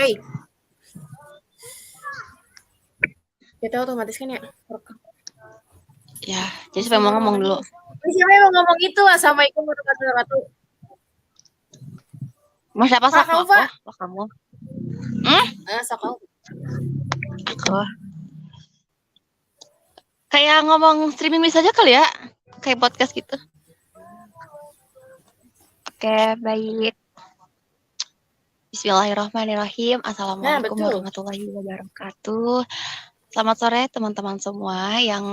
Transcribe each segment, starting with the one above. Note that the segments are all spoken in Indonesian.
Oke. Kita otomatis kan ya. Ya, jadi siapa yang mau ngomong dulu? Siapa yang mau ngomong itu? Assalamualaikum warahmatullahi wabarakatuh. Mau siapa Pak, kamu, Pak? Oh, kamu. Sok kamu. Aku. Kayak ngomong streaming bisa aja kali ya. Kayak podcast gitu. Oke, baik. Bismillahirrahmanirrahim. Assalamualaikum warahmatullahi wabarakatuh. Selamat sore teman-teman semua yang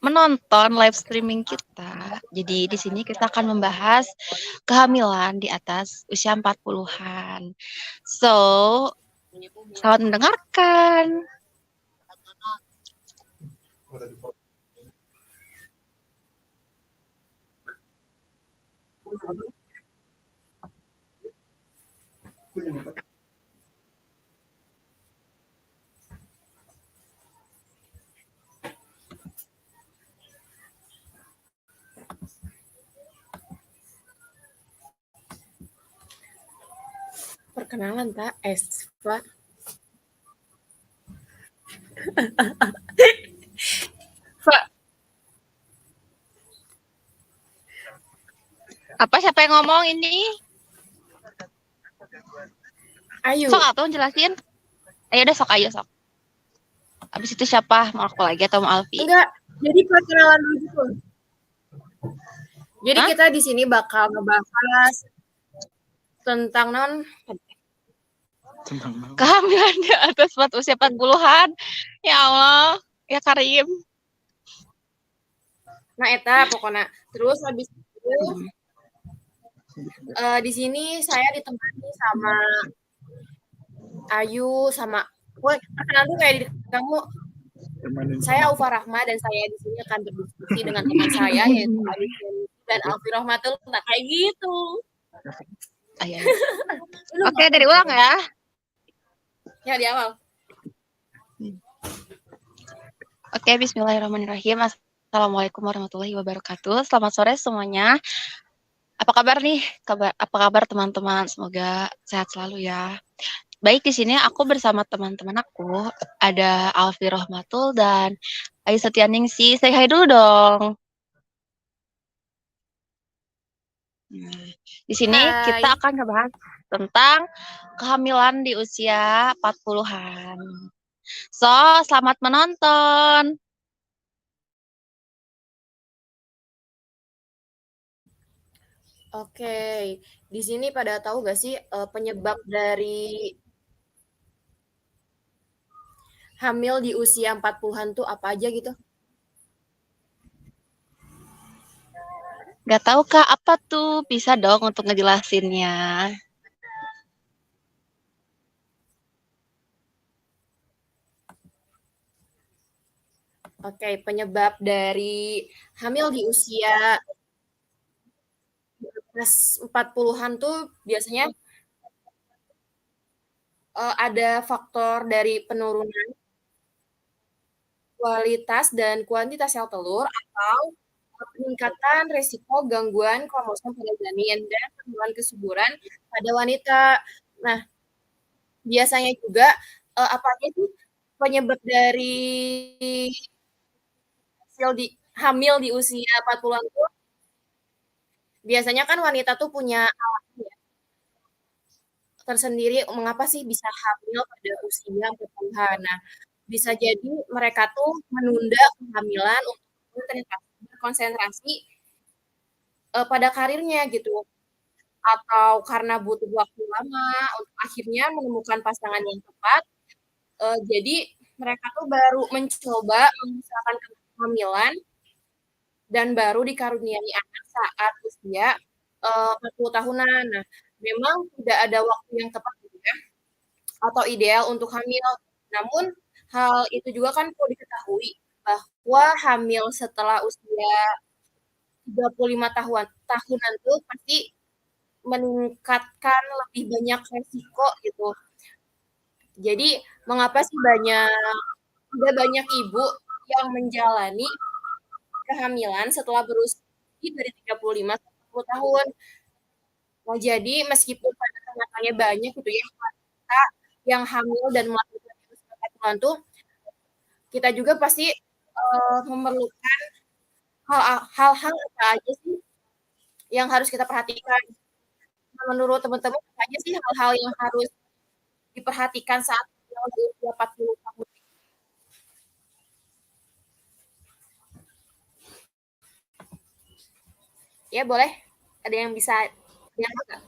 menonton live streaming kita. Jadi di sini kita akan membahas kehamilan di atas usia 40-an. So, selamat mendengarkan. Perkenalan, Pak. Pak. Pak. Apa siapa yang ngomong ini? Ayu. Sok atau jelasin? Ayo udah sok ayo sok. Abis itu siapa? Mau aku lagi atau mau Alfi? Enggak. Jadi perkenalan dulu gitu. Jadi kita di sini bakal ngebahas tentang kehamilan di atas usia 40-an. Ya Allah, ya Karim. Nah, eta pokoknya. Terus habis itu di sini saya ditemani sama Ayu sama perkenalan tuh kayak di kamu. Saya Ufa Rahma dan saya di sini akan berdiskusi dengan teman saya yaitu Ayu dan Alfi Rahmatul. Nah, kayak gitu. Oke, dari ulang ya. Ya, di awal. Oke, bismillahirrahmanirrahim. Assalamualaikum warahmatullahi wabarakatuh. Selamat sore semuanya. Apa kabar nih? Apa kabar teman-teman? Semoga sehat selalu ya. Baik, di sini aku bersama teman-teman aku. Ada Alfi Rahmatul dan Ayu Setianingsih. Say hi dulu dong. Nah, di sini kita akan ngebahas tentang kehamilan di usia 40-an. So, selamat menonton. Oke, di sini pada tahu gak sih penyebab dari hamil di usia 40-an tuh apa aja gitu? Gak tahu Kak, apa tuh? Bisa dong untuk ngejelasinnya. Oke, penyebab dari hamil di usia 40-an tuh biasanya ada faktor dari penurunan kualitas dan kuantitas sel telur atau peningkatan resiko gangguan kromosom pada janin dan penurunan kesuburan pada wanita. Nah, biasanya juga apa aja sih penyebab dari hamil di usia 40-an tuh? Biasanya kan wanita tuh punya alasan ya, tersendiri mengapa sih bisa hamil pada usia 40-an. Nah, bisa jadi mereka tuh menunda kehamilan untuk berkonsentrasi pada karirnya gitu, atau karena butuh waktu lama untuk akhirnya menemukan pasangan yang tepat. Jadi mereka tuh baru mencoba mengusahakan kehamilan dan baru dikaruniai anak saat usia 40 tahunan. Nah, memang tidak ada waktu yang tepat gitu ya, atau ideal untuk hamil. Namun hal itu juga kan perlu diketahui bahwa hamil setelah usia 35 tahunan tuh pasti meningkatkan lebih banyak resiko gitu. Jadi mengapa sih ada banyak ibu yang menjalani kehamilan setelah berusia dari 35 sampai 40 tahun. Nah, jadi meskipun pada kenyataannya banyak gitu ya wanita yang hamil dan melakukan di usia 4 bulan tuh, kita juga pasti, memerlukan hal-hal apa aja sih yang harus kita perhatikan. Nah, menurut teman-teman apa aja sih hal-hal yang harus diperhatikan saat hamil di usia 40 tahun? Ya boleh, ada yang bisa yang enggak?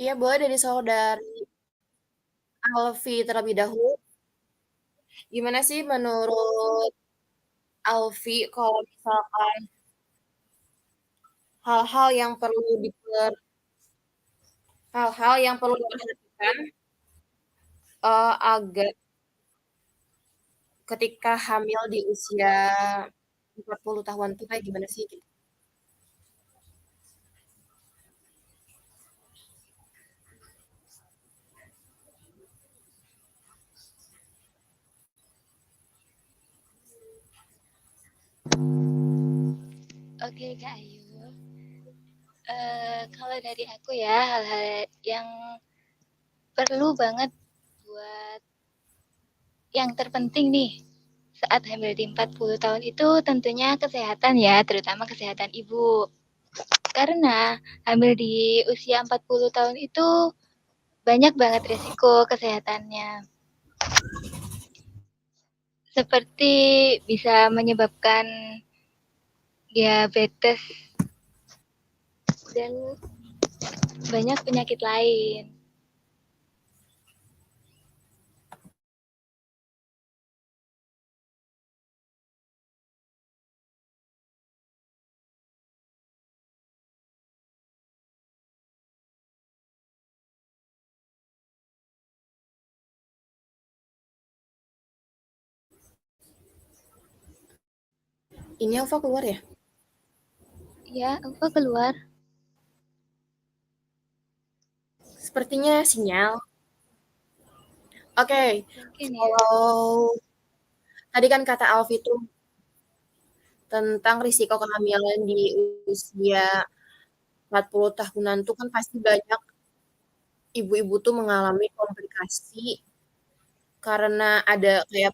Iya boleh dari saudari Alfi terlebih dahulu. Gimana sih menurut Alfi kalau misalkan hal-hal yang perlu hal-hal yang perlu diperhatikan agar ketika hamil di usia 40 tahun tuh kayak gimana sih? Oke Kak Ayu, kalau dari aku ya hal-hal yang perlu banget buat yang terpenting nih saat hamil di 40 tahun itu tentunya kesehatan ya, terutama kesehatan ibu. Karena hamil di usia 40 tahun itu banyak banget resiko kesehatannya. Seperti bisa menyebabkan diabetes dan banyak penyakit lain. Ini Alfa keluar ya? Ya, apa keluar? Sepertinya sinyal. Oke, Mungkin ya. kalau tadi kan kata Alfi itu tentang risiko kehamilan di usia 40 tahunan tuh kan pasti banyak ibu-ibu tuh mengalami komplikasi karena ada kayak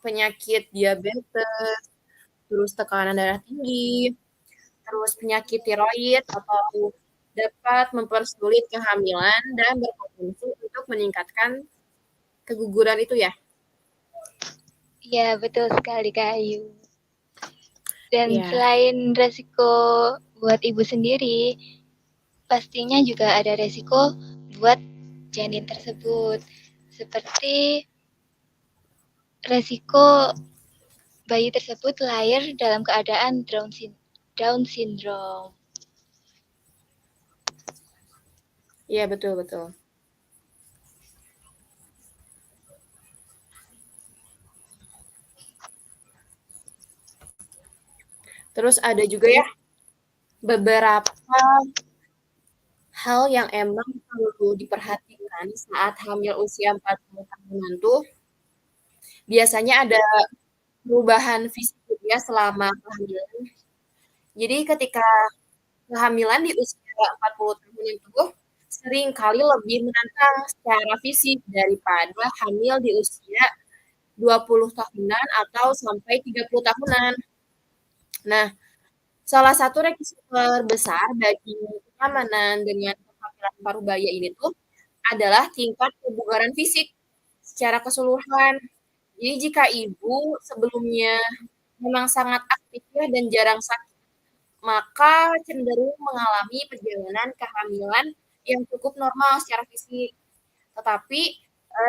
penyakit diabetes, terus tekanan darah tinggi, terus penyakit tiroid atau dapat mempersulit kehamilan dan berpotensi untuk meningkatkan keguguran itu ya. Iya, betul sekali Kak Ayu. Dan Iya. selain resiko buat ibu sendiri, pastinya juga ada resiko buat janin tersebut. Seperti resiko bayi tersebut lahir dalam keadaan Down syndrome. Iya betul betul. Terus ada juga ya beberapa hal yang emang perlu diperhatikan saat hamil usia 40 tahunan tuh biasanya ada perubahan fisik dia selama kehamilan. Jadi ketika kehamilan di usia 40 tahun itu sering kali lebih menantang secara fisik daripada hamil di usia 20 tahunan atau sampai 30 tahunan. Nah, salah satu resiko terbesar bagi kenyamanan dengan kehamilan paruh baya ini tuh adalah tingkat kebugaran fisik secara keseluruhan. Jadi jika ibu sebelumnya memang sangat aktif ya dan jarang sakit, maka cenderung mengalami perjalanan kehamilan yang cukup normal secara fisik. Tetapi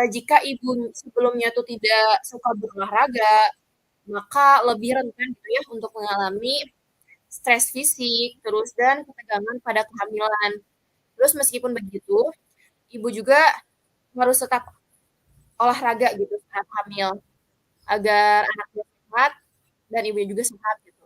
jika ibu sebelumnya tuh tidak suka berolahraga, maka lebih rentan gitu ya untuk mengalami stres fisik, terus dan ketegangan pada kehamilan. Terus meskipun begitu, ibu juga harus tetap olahraga gitu saat hamil agar anaknya sehat dan ibunya juga sehat gitu.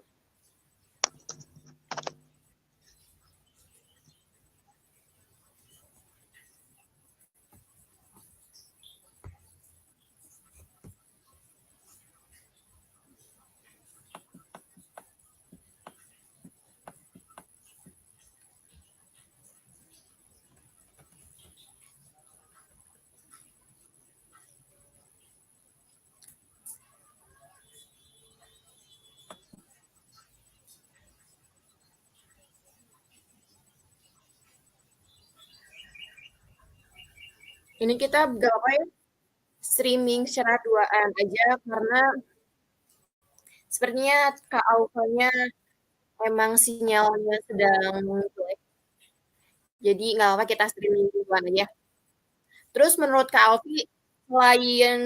Ini kita gak apa ya, streaming secara duaan aja karena sepertinya Kak Alfanya emang sinyalnya sedang jelek. Jadi nggak apa kita streaming duaan aja. Terus menurut Kak Alfi, selain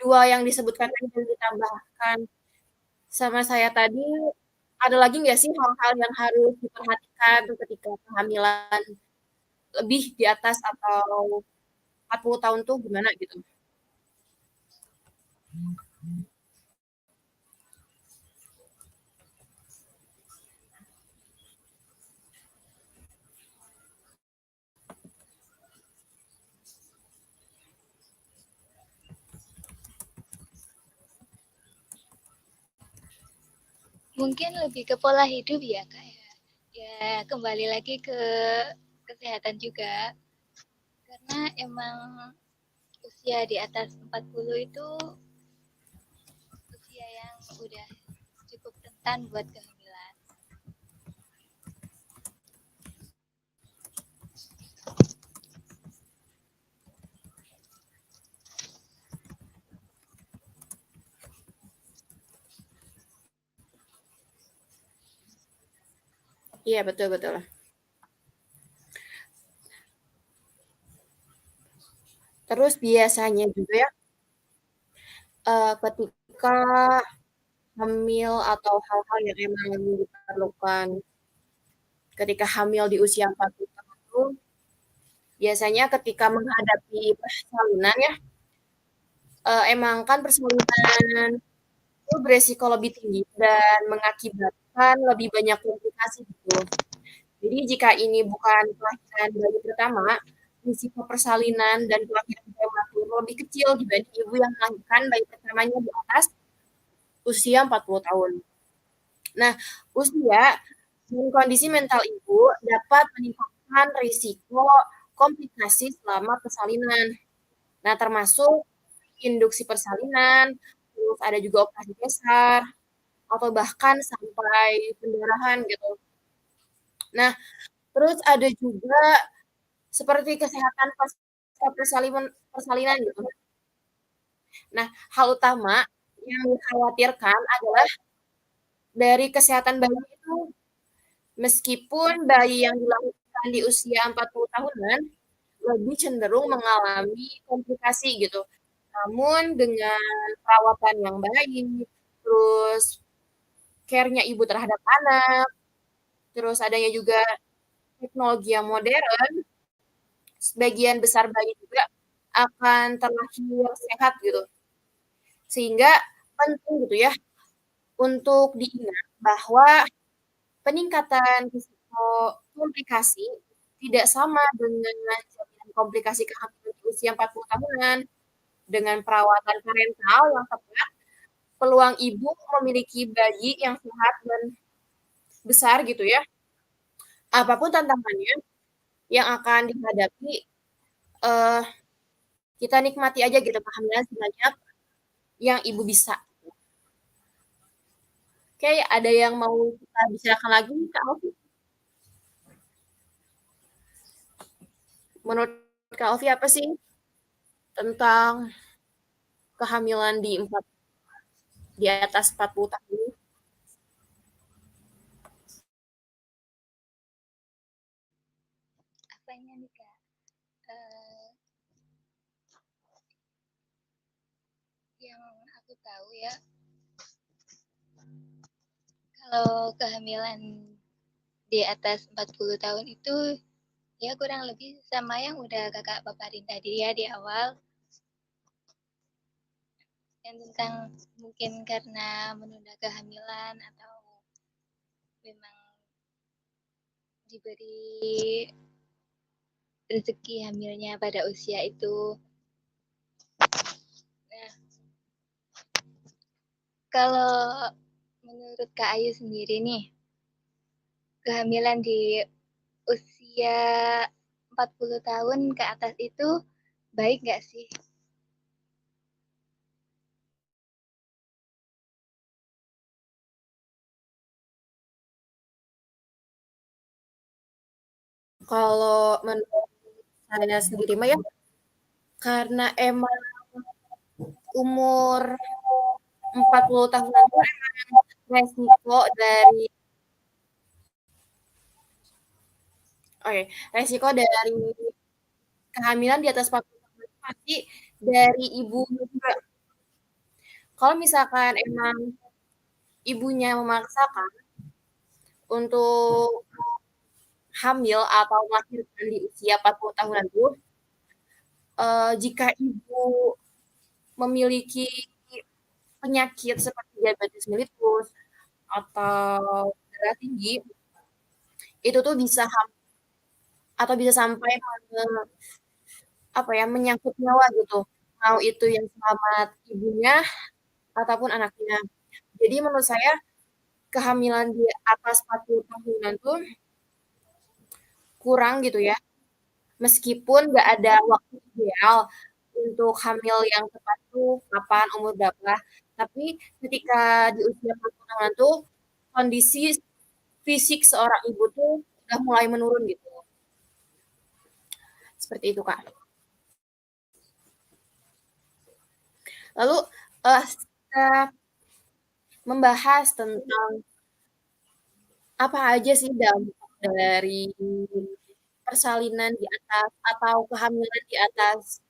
dua yang disebutkan tadi dan ditambahkan sama saya tadi, ada lagi nggak sih hal-hal yang harus diperhatikan ketika kehamilan lebih di atas atau 40 tahun tuh gimana gitu? Mungkin lebih ke pola hidup ya Kak ya. Ya kembali lagi ke kesehatan juga. Karena emang usia di atas 40 itu usia yang udah cukup rentan buat kehamilan. Iya betul betul. Terus biasanya juga ya ketika hamil atau hal-hal yang emang diperlukan ketika hamil di usia 40 tahun, biasanya ketika menghadapi persalinan ya, emang kan persalinan itu beresiko lebih tinggi dan mengakibatkan lebih banyak komplikasi gitu. Jadi jika ini bukan kelahiran bayi pertama, risiko persalinan dan kelahiran prematur lebih kecil dibanding ibu yang melahirkan bayi pertamanya di atas usia 40 tahun. Nah, usia dan kondisi mental ibu dapat meningkatkan risiko komplikasi selama persalinan. Nah, termasuk induksi persalinan, terus ada juga operasi kesar, atau bahkan sampai pendarahan gitu. Nah, terus ada juga seperti kesehatan pasca persalinan gitu. Nah, hal utama yang dikhawatirkan adalah dari kesehatan bayi itu, meskipun bayi yang dilahirkan di usia 40 tahunan lebih cenderung mengalami komplikasi gitu. Namun dengan perawatan yang baik, terus care-nya ibu terhadap anak, terus adanya juga teknologi yang modern, sebagian besar bayi juga akan terlahir sehat gitu. Sehingga penting gitu ya untuk diingat bahwa peningkatan risiko komplikasi tidak sama dengan jaminan komplikasi kehamilan di usia 40 tahunan. Dengan perawatan parental yang tepat, peluang ibu memiliki bayi yang sehat dan besar gitu ya. Apapun tantangannya yang akan dihadapi, eh, kita nikmati aja gitu kehamilan sebanyak yang ibu bisa. Oke, ada yang mau kita bicarakan lagi, Kak Alfi? Menurut Kak Ovi apa sih tentang kehamilan di atas 40 tahun ini? Apanya nih Kak? Eh, yang aku tahu ya, kalau kehamilan di atas 40 tahun itu ya kurang lebih sama yang udah kakak paparin tadi ya di awal. Yang tentang mungkin karena menunda kehamilan atau memang diberi rezeki hamilnya pada usia itu. Nah, kalau menurut Kak Ayu sendiri nih, kehamilan di usia 40 tahun ke atas itu baik nggak sih? Kalau menurut saya sendiri mah ya, karena emang umur 40 tahunan itu emang resiko dari resiko dari kehamilan di atas 40 tahun itu pasti dari ibu juga. Kalau misalkan emang ibunya memaksakan untuk hamil atau melahirkan di usia 40 tahunan itu, jika ibu memiliki penyakit seperti diabetes mellitus atau darah tinggi, itu tuh bisa atau bisa sampai menyangkut nyawa gitu. Mau itu yang selamat ibunya ataupun anaknya. Jadi menurut saya kehamilan di atas 40 tahunan tuh kurang gitu ya. Meskipun nggak ada waktu ideal untuk hamil yang tepat tuh kapan, umur berapa. Tapi ketika di usia 40 tahunan tuh kondisi fisik seorang ibu tuh udah mulai menurun gitu. Seperti itu, Kak. Lalu kita membahas tentang apa aja sih dampak dari persalinan di atas atau kehamilan di atas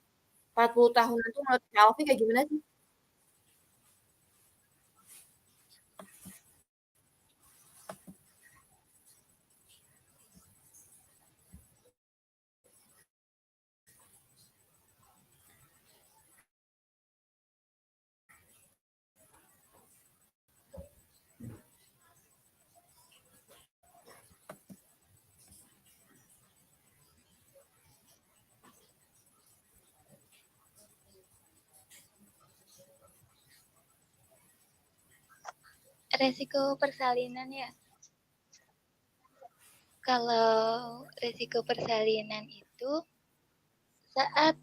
40 tahunan itu menurut Kak Alfi kayak gimana sih? Resiko persalinan ya. Kalau resiko persalinan itu saat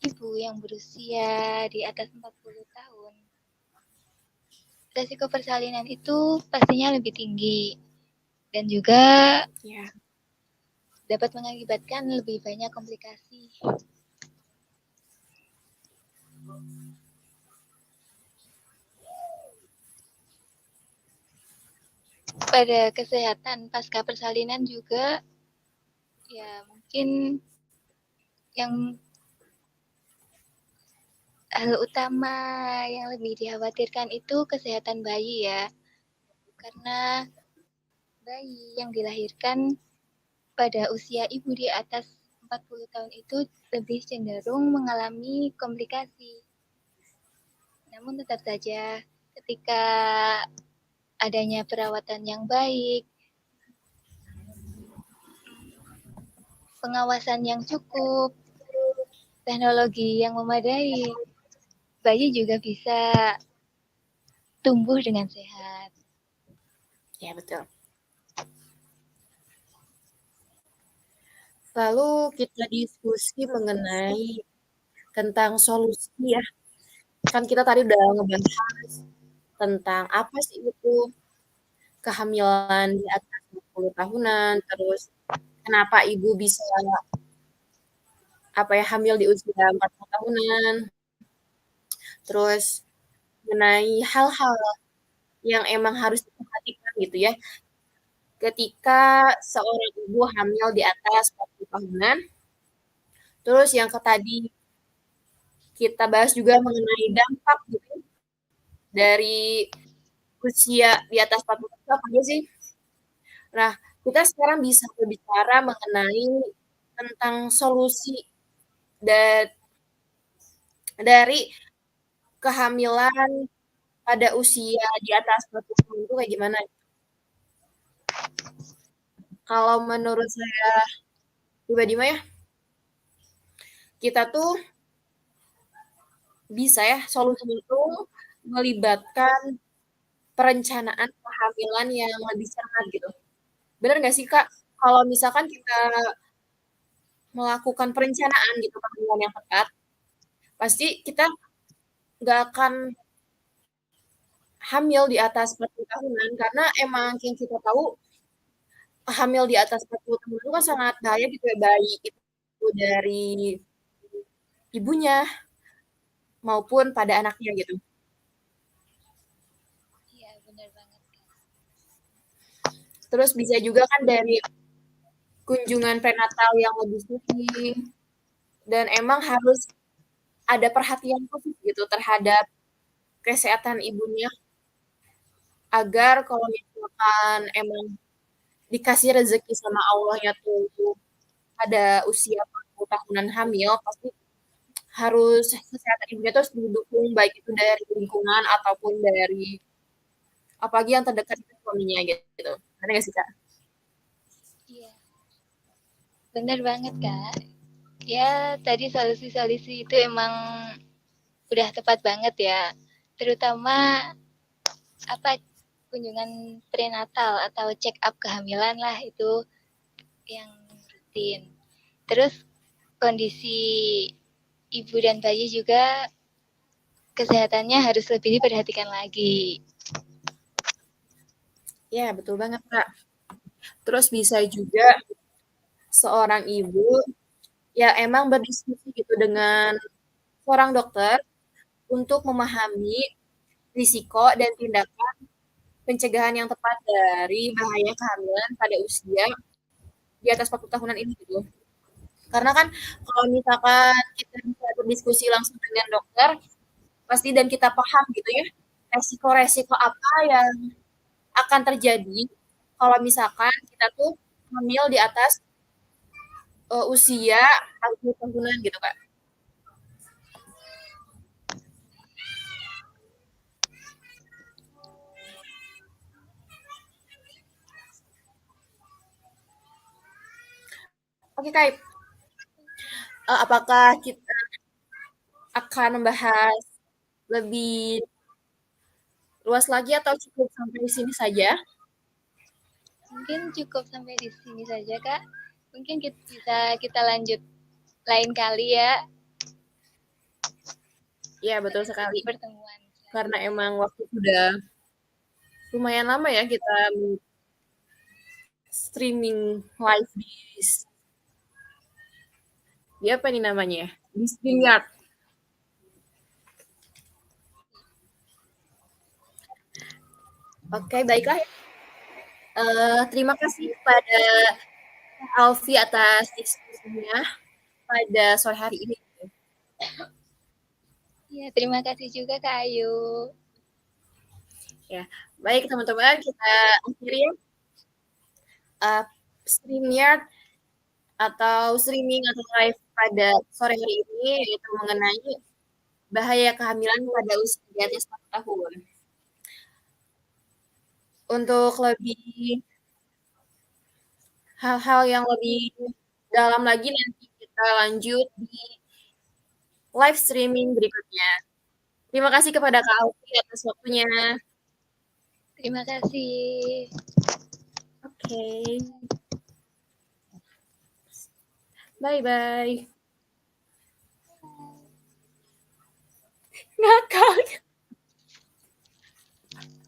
ibu yang berusia di atas 40 tahun, resiko persalinan itu pastinya lebih tinggi dan juga Ya. dapat mengakibatkan lebih banyak komplikasi. Pada kesehatan pasca persalinan juga ya mungkin yang hal utama yang lebih dikhawatirkan itu kesehatan bayi ya. Karena bayi yang dilahirkan pada usia ibu di atas 40 tahun itu lebih cenderung mengalami komplikasi. Namun tetap saja ketika adanya perawatan yang baik, pengawasan yang cukup, teknologi yang memadai, bayi juga bisa tumbuh dengan sehat. Ya, betul. Lalu kita diskusi mengenai tentang solusi ya. Kan kita tadi udah ngebahas tentang apa sih itu kehamilan di atas 20 tahunan, terus kenapa ibu bisa hamil di usia 40 tahunan, terus mengenai hal-hal yang emang harus diperhatikan gitu ya, ketika seorang ibu hamil di atas 40 tahunan. Terus yang tadi kita bahas juga mengenai dampak gitu dari usia di atas 40 tahun apa aja sih? Nah, kita sekarang bisa berbicara mengenai tentang solusi da dari kehamilan pada usia di atas 40 tahun itu kayak gimana? Kalau menurut saya pribadi mah ya, kita tuh bisa ya solusinya itu melibatkan perencanaan kehamilan yang lebih cermat gitu. Bener nggak sih Kak? Kalau misalkan kita melakukan perencanaan gitu kehamilan yang tepat, pasti kita nggak akan hamil di atas 40 tahunan karena emang yang kita tahu hamil di atas 40 tahun itu kan sangat bahaya gitu ya, baik itu dari ibunya maupun pada anaknya gitu. Iya, benar banget, Kak. Terus bisa juga kan dari kunjungan prenatal yang lebih sering dan emang harus ada perhatian khusus gitu terhadap kesehatan ibunya agar kalau misalkan emang dikasih rezeki sama Allahnya tuh pada usia 40 tahunan hamil, pasti harus kesehatan ibunya terus didukung baik itu dari lingkungan ataupun dari apalagi yang terdekat itu suaminya gitu. Ada nggak sih Kak? Iya, benar banget, Kak. Ya, tadi solusi-solusi itu emang udah tepat banget ya. Terutama apa kunjungan prenatal atau check up kehamilan lah itu yang rutin. Terus kondisi ibu dan bayi juga kesehatannya harus lebih diperhatikan lagi. Ya, betul banget Kak. Terus bisa juga seorang ibu ya emang berdiskusi gitu dengan seorang dokter untuk memahami risiko dan tindakan pencegahan yang tepat dari bahaya kehamilan pada usia di atas 40 tahunan ini gitu. Karena kan kalau misalkan kita bisa berdiskusi langsung dengan dokter, pasti dan kita paham gitu ya, resiko-resiko apa yang akan terjadi kalau misalkan kita tuh hamil di atas usia 40 tahunan gitu Kak. Oke Kak, apakah kita akan membahas lebih luas lagi atau cukup sampai di sini saja? Mungkin cukup sampai di sini saja, Kak. Mungkin bisa kita lanjut lain kali ya. Iya, betul sekali. Pertemuan. Karena emang waktu sudah lumayan lama ya kita streaming live di apa nih namanya? Di StreamYard. Oke, baiklah. Terima kasih pada Alfi atas diskusinya pada sore hari ini. Ya, terima kasih juga Kak Ayu. Ya, baik teman-teman, kita akhiri ya. StreamYard atau streaming atau live pada sore hari ini yaitu mengenai bahaya kehamilan pada usia di atas 40 tahun. Untuk lebih hal-hal yang lebih dalam lagi nanti kita lanjut di live streaming berikutnya. Terima kasih kepada Kak Alfi atas waktunya. Terima kasih. Oke. Bye-bye. Ngakak.